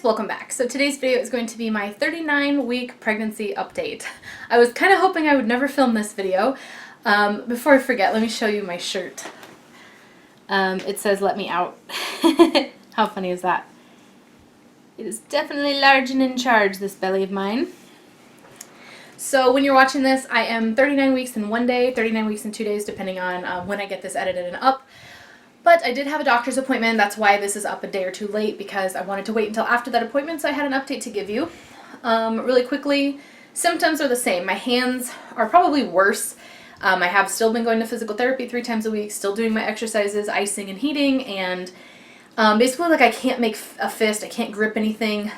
guys, welcome back. So today's video is going to be my 39-week pregnancy update. I was kind of hoping I would never film this video. Before I forget, let me show you my shirt. It says "Let me out." How funny is that? It is definitely large and in charge, this belly of mine. So when you're watching this, I am 39 weeks in 1 day, 39 weeks in 2 days, depending on when I get this edited and up. But I did have a doctor's appointment. That's why this is up a day or two late, because I wanted to wait until after that appointment, so I had an update to give you. Really quickly, symptoms are the same. My hands are probably worse. I have still been going to physical therapy 3 times a week, still doing my exercises, icing and heating, and basically like I can't make a fist, I can't grip anything.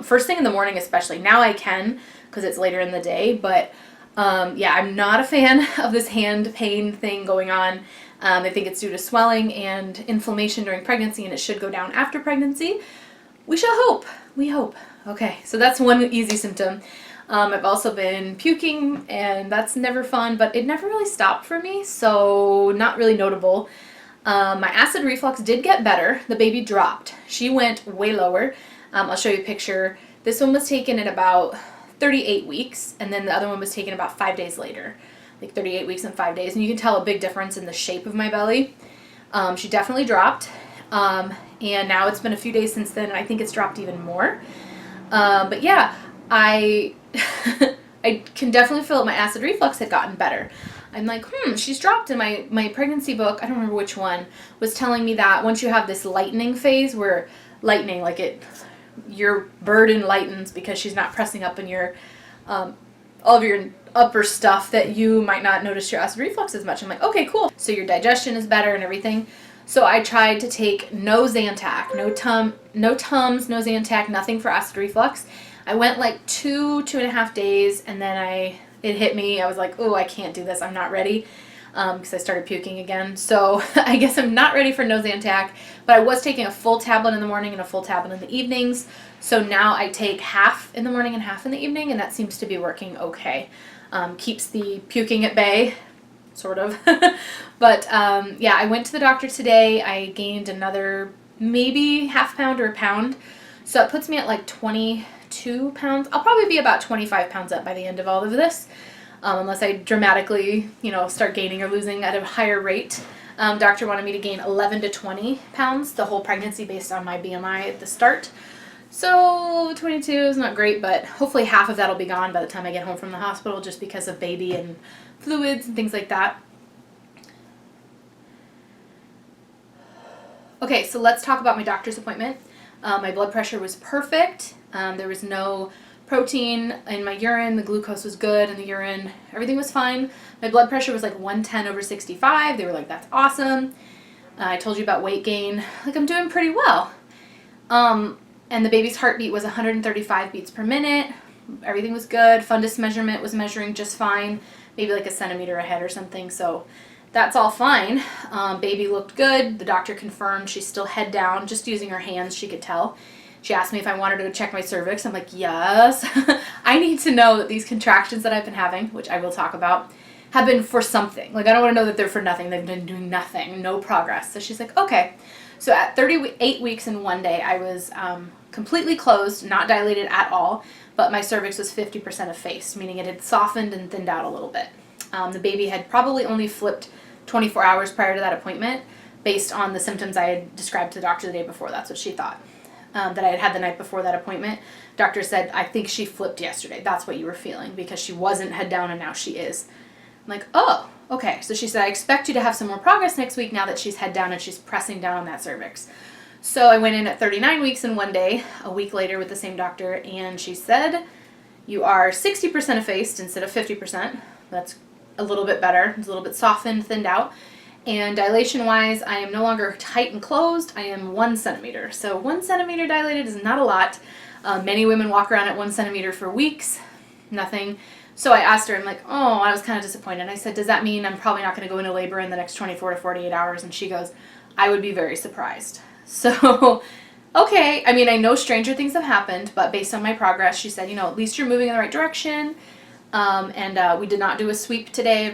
First thing in the morning especially. Now I can, because it's later in the day, but yeah, I'm not a fan of this hand pain thing going on. I think it's due to swelling and inflammation during pregnancy, and it should go down after pregnancy. We shall hope. We hope. Okay, so that's one easy symptom. I've also been puking, and that's never fun, but it never really stopped for me, so not really notable. My acid reflux did get better. The baby dropped. She went way lower. I'll show you a picture. This one was taken at about 38 weeks, and then the other one was taken about 5 days later. Like 38 weeks and 5 days, and you can tell a big difference in the shape of my belly. She definitely dropped, and now it's been a few days since then, and I think it's dropped even more. But yeah, I I can definitely feel that my acid reflux had gotten better. I'm like, she's dropped. In my pregnancy book, I don't remember which one, was telling me that once you have this lightening phase, where lightening, like your burden lightens because she's not pressing up in your all of your upper stuff, that you might not notice your acid reflux as much. I'm like, okay, cool. So your digestion is better and everything. So I tried to take no Zantac, no Tums, no Zantac, nothing for acid reflux. I went like 2.5 days, and then it hit me. I was like, oh, I can't do this. I'm not ready, because I started puking again. So I guess I'm not ready for no Zantac, but I was taking a full tablet in the morning and a full tablet in the evenings. So now I take half in the morning and half in the evening, and that seems to be working okay. Keeps the puking at bay, sort of. But yeah, I went to the doctor today. I gained another maybe half pound or a pound. So it puts me at like 22 pounds. I'll probably be about 25 pounds up by the end of all of this, unless I dramatically, start gaining or losing at a higher rate. Doctor wanted me to gain 11 to 20 pounds the whole pregnancy based on my BMI at the start. So 22 is not great, but hopefully half of that will be gone by the time I get home from the hospital, just because of baby and fluids and things like that. Okay, so let's talk about my doctor's appointment. My blood pressure was perfect. There was no protein in my urine. The glucose was good in the urine. Everything was fine. My blood pressure was like 110/65. They were like, that's awesome. I told you about weight gain. Like, I'm doing pretty well. And the baby's heartbeat was 135 beats per minute. Everything was good. Fundus measurement was measuring just fine, maybe like a centimeter ahead or something. So that's all fine. Baby looked good. The doctor confirmed she's still head down, just using her hands, she could tell. She asked me if I wanted to check my cervix. I'm like, yes. I need to know that these contractions that I've been having, which I will talk about, have been for something. Like, I don't want to know that they're for nothing. They've been doing nothing, no progress. So she's like, okay. So at 38 weeks in 1 day, I was completely closed, not dilated at all, but my cervix was 50% effaced, meaning it had softened and thinned out a little bit. The baby had probably only flipped 24 hours prior to that appointment, based on the symptoms I had described to the doctor the day before. That's what she thought, that I had had the night before that appointment. Doctor said, I think she flipped yesterday. That's what you were feeling, because she wasn't head down and now she is. I'm like, oh, okay. So she said, I expect you to have some more progress next week now that she's head down and she's pressing down on that cervix. So I went in at 39 weeks in 1 day, a week later with the same doctor, and she said, you are 60% effaced instead of 50%. That's a little bit better. It's a little bit softened, thinned out. And dilation-wise, I am no longer tight and closed. I am 1 centimeter. So 1 centimeter dilated is not a lot. Many women walk around at 1 centimeter for weeks. Nothing. So I asked her, I'm like, oh, I was kind of disappointed. I said, does that mean I'm probably not going to go into labor in the next 24 to 48 hours? And she goes, I would be very surprised. So, okay. I mean, I know stranger things have happened, but based on my progress, she said, at least you're moving in the right direction. And we did not do a sweep today.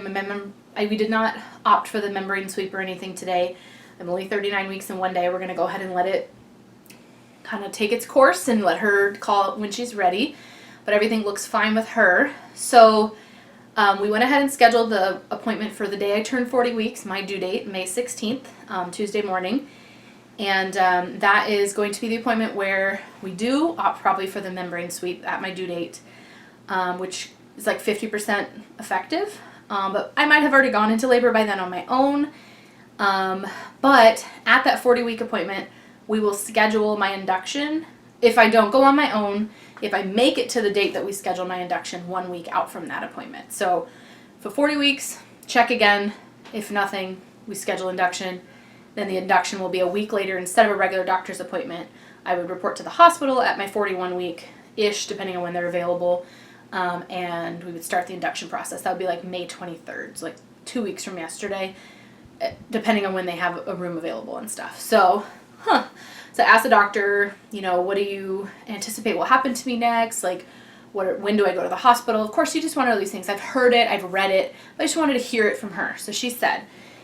We did not opt for the membrane sweep or anything today. I'm only 39 weeks in 1 day. We're going to go ahead and let it kind of take its course and let her call it when she's ready. But everything looks fine with her. So we went ahead and scheduled the appointment for the day I turned 40 weeks, my due date, May 16th, Tuesday morning. And that is going to be the appointment where we do opt probably for the membrane sweep at my due date, which is like 50% effective. But I might have already gone into labor by then on my own. But at that 40-week appointment, we will schedule my induction. If I don't go on my own, if I make it to the date that we schedule my induction 1 week out from that appointment. So for 40 weeks, check again. If nothing, we schedule induction. Then the induction will be a week later instead of a regular doctor's appointment. I would report to the hospital at my 41 week-ish, depending on when they're available. And we would start the induction process. That would be like May 23rd, so like 2 weeks from yesterday, depending on when they have a room available and stuff. So, So I asked the doctor, you know, what do you anticipate will happen to me next? Like, when do I go to the hospital? Of course, you just want to know these things. I've heard it, I've read it, but I just wanted to hear it from her. So she said,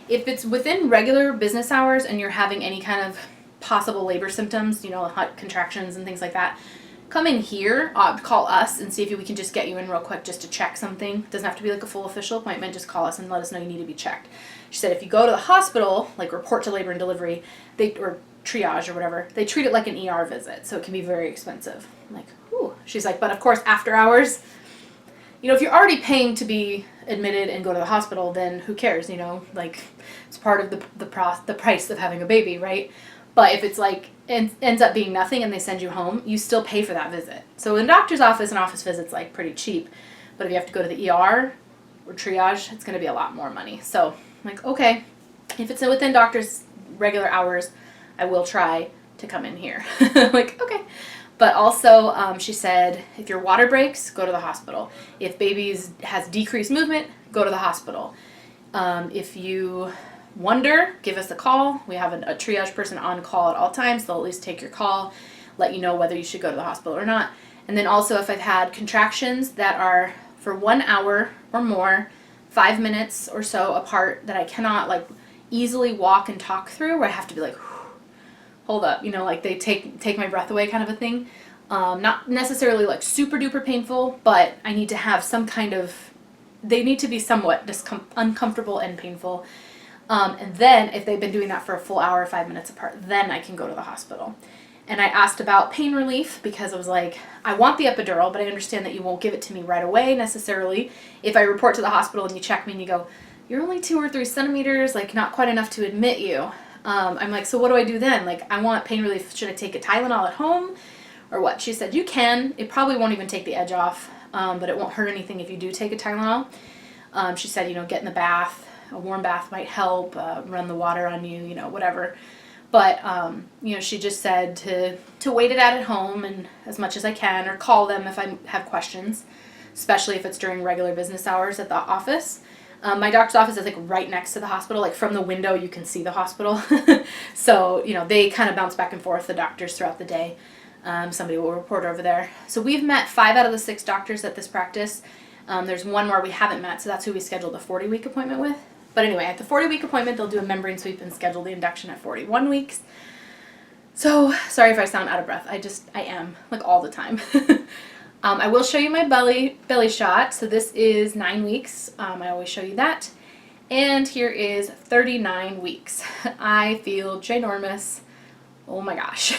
if it's within regular business hours and you're having any kind of possible labor symptoms, you know, hot contractions and things like that, come in here, call us and see if we can just get you in real quick just to check something. It doesn't have to be like a full official appointment. Just call us and let us know you need to be checked. She said if you go to the hospital, like report to labor and delivery, or triage or whatever, they treat it like an ER visit, so it can be very expensive. I'm like, ooh. She's like, but of course after hours, you know, if you're already paying to be admitted and go to the hospital, then who cares, you know, like it's part of the price of having a baby, right? But if it's like ends up being nothing and they send you home, you still pay for that visit. So in a doctor's office, an office visit's like pretty cheap, but if you have to go to the ER or triage, it's going to be a lot more money. So I'm like, okay, if it's within doctor's regular hours, I will try to come in here. Like, okay. But also, she said, if your water breaks, go to the hospital. If baby has decreased movement, go to the hospital. If you wonder, give us a call. We have a triage person on call at all times. They'll at least take your call, let you know whether you should go to the hospital or not. And then also if I've had contractions that are for 1 hour or more, 5 minutes or so apart, that I cannot like easily walk and talk through, where I have to be like, hold up, you know, like they take my breath away kind of a thing. Not necessarily like super duper painful, but I need to have some kind of, they need to be somewhat uncomfortable and painful. And then if they've been doing that for a full hour, 5 minutes apart, then I can go to the hospital. And I asked about pain relief because I was like, I want the epidural, but I understand that you won't give it to me right away necessarily. If I report to the hospital and you check me and you go, you're only 2 or 3 centimeters, like not quite enough to admit you. I'm like, so what do I do then? Like, I want pain relief. Should I take a Tylenol at home or what? She said, you can. It probably won't even take the edge off, but it won't hurt anything if you do take a Tylenol. She said, you know, get in the bath. A warm bath might help, run the water on you, you know, whatever. But, you know, she just said to wait it out at home and as much as I can, or call them if I have questions, especially if it's during regular business hours at the office. My doctor's office is like right next to the hospital, like from the window you can see the hospital. So, you know, they kind of bounce back and forth, the doctors, throughout the day. Somebody will report over there. So we've met 5 out of the 6 doctors at this practice. There's one more we haven't met, so that's who we scheduled the 40-week appointment with. But anyway, at the 40-week appointment, they'll do a membrane sweep and schedule the induction at 41 weeks. So, sorry if I sound out of breath. I am, like all the time. I will show you my belly shot. So this is 9 weeks. I always show you that. And here is 39 weeks. I feel ginormous. Oh my gosh.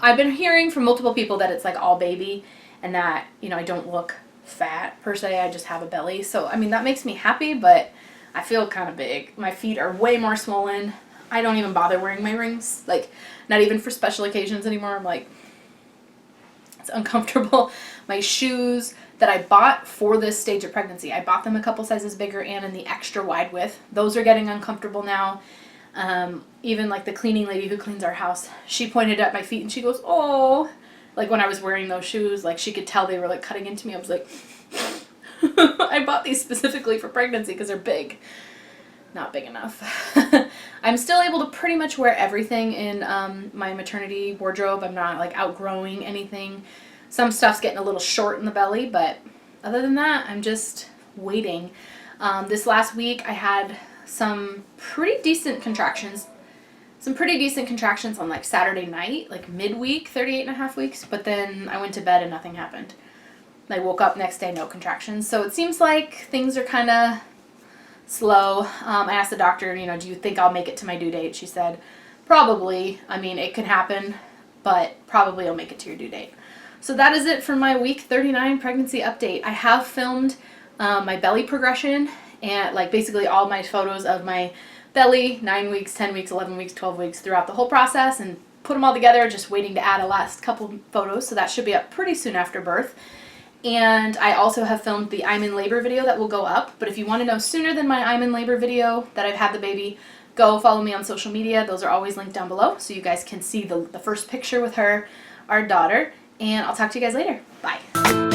I've been hearing from multiple people that it's like all baby and that, you know, I don't look fat per se. I just have a belly. So, I mean, that makes me happy, but I feel kind of big. My feet are way more swollen. I don't even bother wearing my rings. Like, not even for special occasions anymore. I'm like, it's uncomfortable. My shoes that I bought for this stage of pregnancy, I bought them a couple sizes bigger and in the extra wide width. Those are getting uncomfortable now. Even like the cleaning lady who cleans our house, she pointed at my feet and she goes, oh, like when I was wearing those shoes, like she could tell they were like cutting into me. I was like, I bought these specifically for pregnancy because they're big. Not big enough. I'm still able to pretty much wear everything in my maternity wardrobe. I'm not like outgrowing anything. Some stuff's getting a little short in the belly, but other than that, I'm just waiting. This last week I had some pretty decent contractions. some pretty decent contractions on like Saturday night, like midweek, 38.5 weeks, but then I went to bed and nothing happened. I woke up next day, no contractions. So it seems like things are kind of slow. I asked the doctor, you know, do you think I'll make it to my due date? She said, probably. I mean, it can happen, but probably I'll make it to your due date. So that is it for my week 39 pregnancy update. I have filmed my belly progression and like basically all my photos of my belly, 9 weeks, 10 weeks, 11 weeks, 12 weeks throughout the whole process, and put them all together, just waiting to add a last couple photos. So that should be up pretty soon after birth. And I also have filmed the I'm in labor video that will go up. But if you want to know sooner than my I'm in labor video that I've had the baby, go follow me on social media. Those are always linked down below so you guys can see the first picture with her, our daughter. And I'll talk to you guys later. Bye.